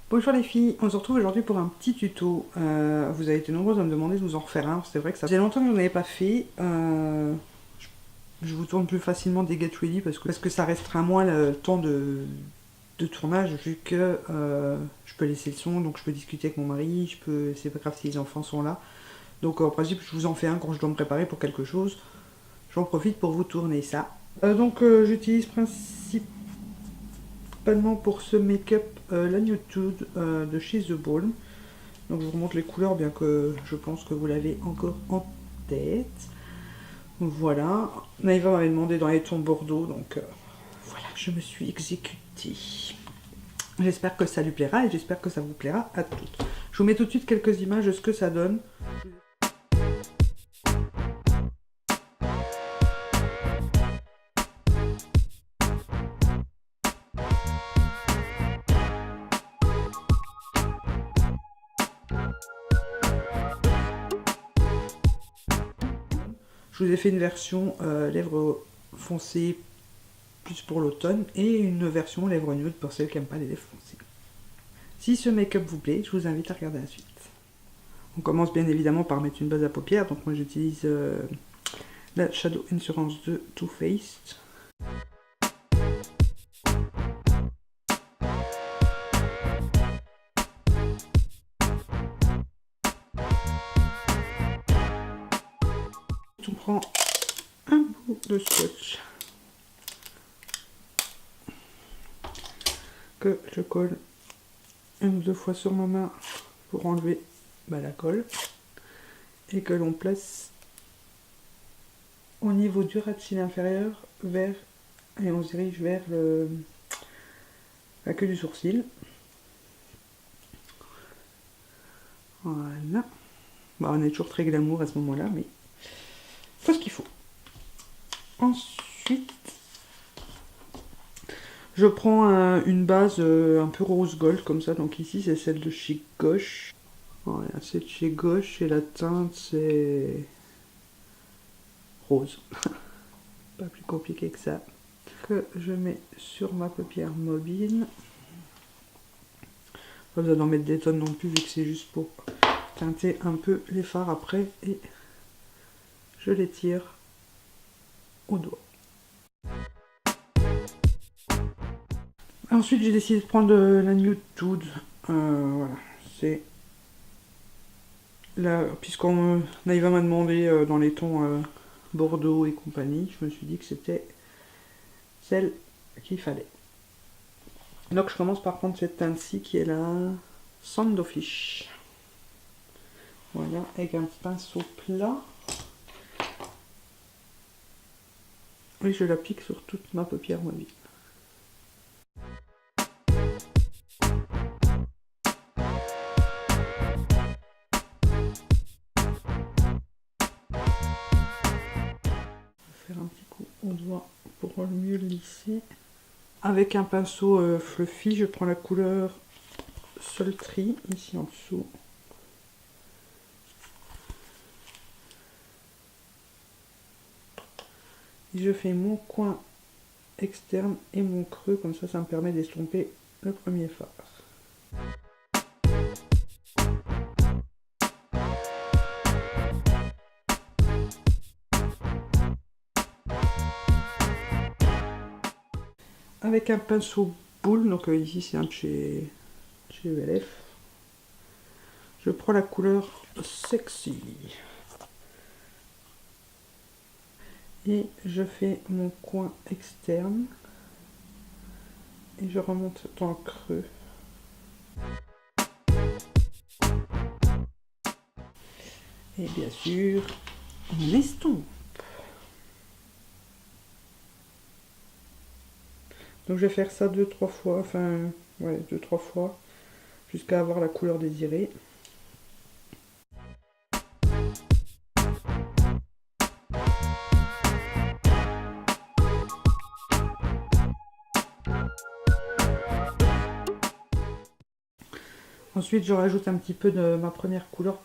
Bonjour les filles, on se retrouve aujourd'hui pour un petit tuto. Vous avez été nombreuses à me demander de vous en refaire un. C'est vrai que ça faisait longtemps que je n'en avais pas fait. Je vous tourne plus facilement des Get Ready parce que ça restera moins le temps de tournage vu que je peux laisser le son, donc je peux discuter avec mon mari, c'est pas grave si les enfants sont là. Donc en principe je vous en fais un quand je dois me préparer pour quelque chose. J'en profite pour vous tourner ça. J'utilise principalement pour ce make-up la Nude de chez The Balm. Donc je vous remontre les couleurs bien que je pense que vous l'avez encore en tête. Voilà, Naïva m'avait demandé dans les tons Bordeaux, donc voilà, je me suis exécutée. J'espère que ça lui plaira et j'espère que ça vous plaira à toutes. Je vous mets tout de suite quelques images de ce que ça donne. Je vous ai fait une version lèvres foncées plus pour l'automne et une version lèvres nude pour celles qui n'aiment pas les lèvres foncées. Si ce make-up vous plaît, je vous invite à regarder la suite. On commence bien évidemment par mettre une base à paupières, donc moi j'utilise la Shadow Insurance de Too Faced. On prend un bout de scotch que je colle une ou deux fois sur ma main pour enlever la colle et que l'on place au niveau du ras de cils inférieur et on se dirige vers la queue du sourcil. Voilà. On est toujours très glamour à ce moment-là, mais faut ce qu'il faut. Ensuite, je prends une base un peu rose gold comme ça. Donc ici, c'est celle de chez Gauche. Voilà, c'est de chez Gauche et la teinte, c'est rose. Pas plus compliqué que ça. Que je mets sur ma paupière mobile. Pas besoin d'en mettre des tonnes non plus, vu que c'est juste pour teinter un peu les fards après. Et je les tire au doigt. Ensuite, j'ai décidé de prendre la Nude. Voilà, c'est là, puisqu'on Naïva m'a demandé dans les tons Bordeaux et compagnie, je me suis dit que c'était celle qu'il fallait. Donc je commence par prendre cette teinte-ci qui est la Sandofish. Voilà, avec un pinceau plat. Et je l'applique sur toute ma paupière mobile. Faire un petit coup au doigt pour mieux lisser. Avec un pinceau fluffy, je prends la couleur Sultry, ici en dessous. Et je fais mon coin externe et mon creux, comme ça me permet d'estomper le premier fard. Avec un pinceau boule, donc ici c'est un de chez ELF, je prends la couleur Sexy. Et je fais mon coin externe. Et je remonte dans le creux. Et bien sûr, on estompe. Donc je vais faire ça 2-3 fois, enfin, ouais, 2-3 fois, jusqu'à avoir la couleur désirée. Ensuite, je rajoute un petit peu de ma première couleur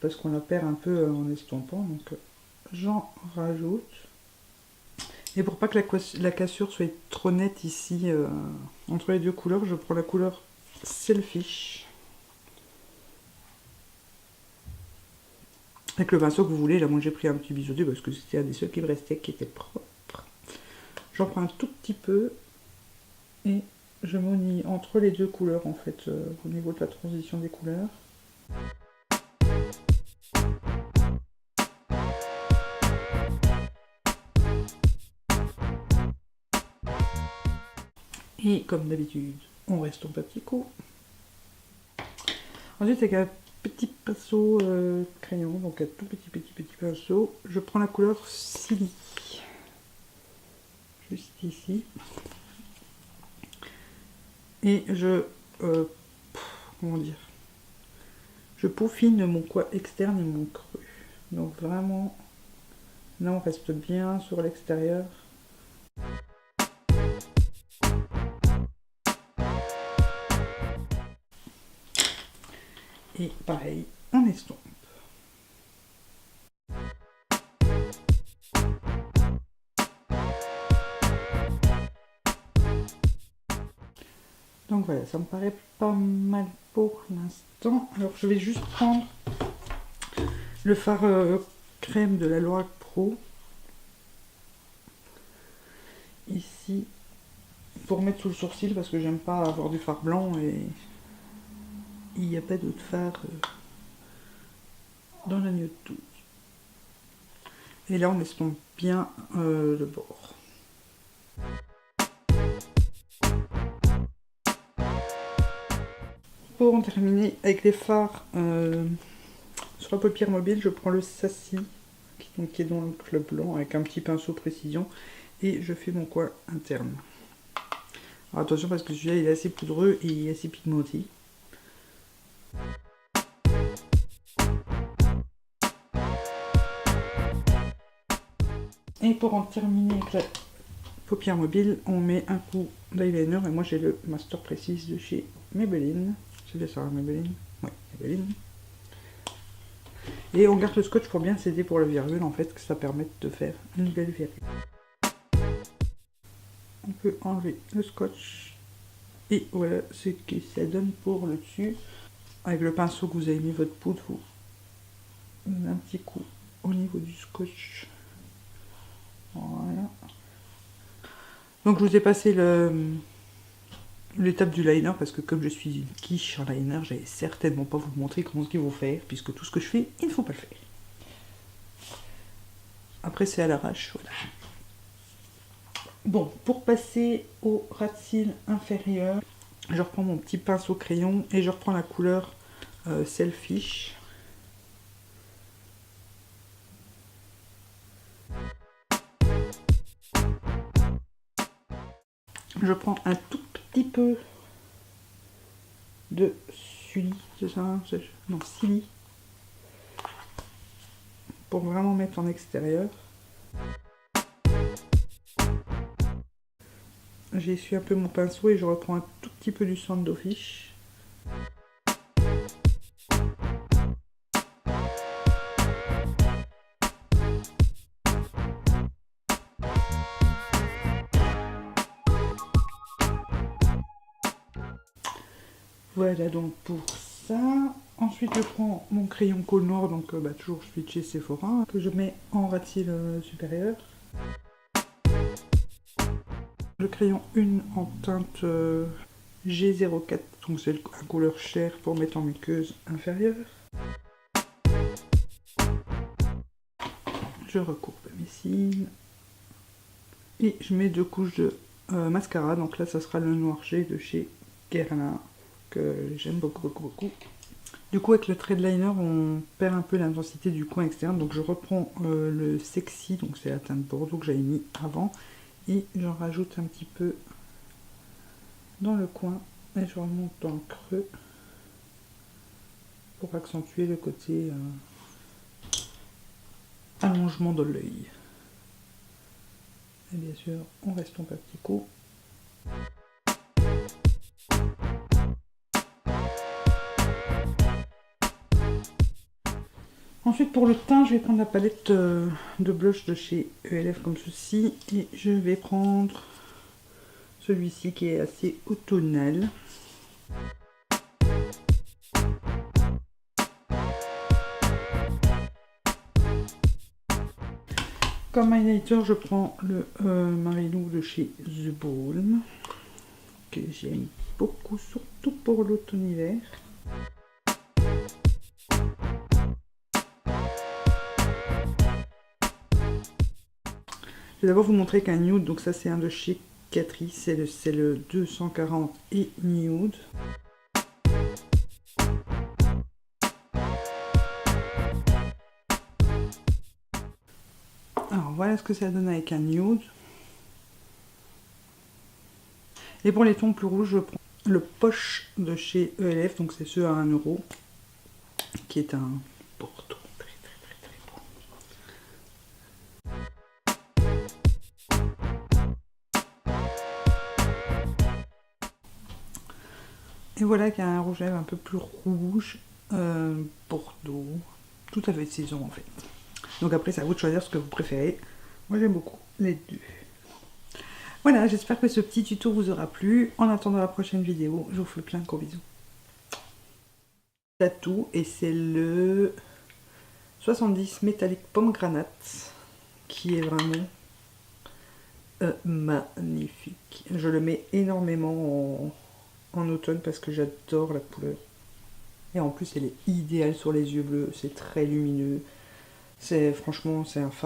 parce qu'on la perd un peu en estompant. Donc, j'en rajoute. Et pour pas que la cassure soit trop nette ici, entre les deux couleurs, je prends la couleur Selfish. Avec le pinceau que vous voulez, là moi j'ai pris un petit biseauté parce que c'était un des seuls qui me restait qui était propre. J'en prends un tout petit peu et je m'unis entre les deux couleurs en fait, au niveau de la transition des couleurs. Et comme d'habitude, on reste au petit coup. Ensuite, avec un petit pinceau crayon, donc un tout petit pinceau, je prends la couleur Silly. Juste ici. Et je... comment dire, je peaufine mon coin externe et mon creux. Donc vraiment, là on reste bien sur l'extérieur. Et pareil, on estompe. Donc voilà, ça me paraît pas mal pour l'instant. Alors je vais juste prendre le fard crème de la Lorac Pro. Ici, pour mettre sous le sourcil parce que j'aime pas avoir du fard blanc et il n'y a pas d'autre fard dans l'agneau de tout. Et là on estompe bien le bord. Pour en terminer avec les fards sur la paupière mobile, je prends le Sassy qui est donc le blanc avec un petit pinceau précision et je fais mon coin interne. Alors attention parce que celui-là il est assez poudreux et il est assez pigmenté. Et pour en terminer avec la paupière mobile, on met un coup d'eyeliner et moi j'ai le Master Précise de chez Maybelline. C'est bien ça, Maybelline? Ouais, Maybelline. Et on garde le scotch pour bien s'aider pour la virgule en fait, que ça permette de faire une belle virgule. On peut enlever le scotch. Et voilà ce que ça donne pour le dessus. Avec le pinceau que vous avez mis votre poudre, vous donnez un petit coup au niveau du scotch. Voilà. Donc je vous ai passé l'étape du liner parce que comme je suis une quiche en liner, j'allais certainement pas vous montrer comment ce qu'il faut faire puisque tout ce que je fais, il ne faut pas le faire. Après c'est à l'arrache, voilà. Bon, pour passer au ras de cils inférieur, je reprends mon petit pinceau crayon et je reprends la couleur Selfish. Je prends un tout petit peu de Sully, c'est ça? Non, Silly. Pour vraiment mettre en extérieur. J'ai essuyé un peu mon pinceau et je reprends un tout petit peu du Standoffish. Voilà donc pour ça. Ensuite je prends mon crayon colle noir, donc toujours je suis chez Sephora, que je mets en ras de cils supérieur. Le crayon une en teinte G04, donc c'est la couleur chair pour mettre en muqueuse inférieure. Je recourbe mes cils. Et je mets 2 couches de mascara, donc là ça sera le noir G de chez Guerlain, que j'aime beaucoup. Du coup avec le trait de liner on perd un peu l'intensité du coin externe, donc je reprends le Sexy, donc c'est la teinte bordeaux que j'avais mis avant, et j'en rajoute un petit peu dans le coin et je remonte dans le creux pour accentuer le côté allongement de l'œil. Et bien sûr on reste un petit coup. Ensuite pour le teint, je vais prendre la palette de blush de chez ELF comme ceci et je vais prendre celui-ci qui est assez automnal. Comme highlighter, je prends le Marilou de chez The Balm, que j'aime beaucoup, surtout pour l'automne-hiver. Je vais d'abord vous montrer qu'un nude, donc ça c'est un de chez Catrice, c'est le 240 et nude. Alors voilà ce que ça donne avec un nude. Et pour les tons plus rouges, je prends le Poche de chez ELF, donc c'est ceux à 1 €, qui est un Porto très beau. Et voilà qu'il y a un rouge à lèvres un peu plus rouge, Bordeaux, tout à fait de saison en fait. Donc après c'est à vous de choisir ce que vous préférez. Moi j'aime beaucoup les deux. Voilà, j'espère que ce petit tuto vous aura plu. En attendant la prochaine vidéo, je vous fais plein de gros bisous. Tatou, et c'est le 70 métallique pomme granate qui est vraiment magnifique. Je le mets énormément en automne parce que j'adore la couleur. Et en plus, elle est idéale sur les yeux bleus. C'est très lumineux. Franchement, c'est un phare.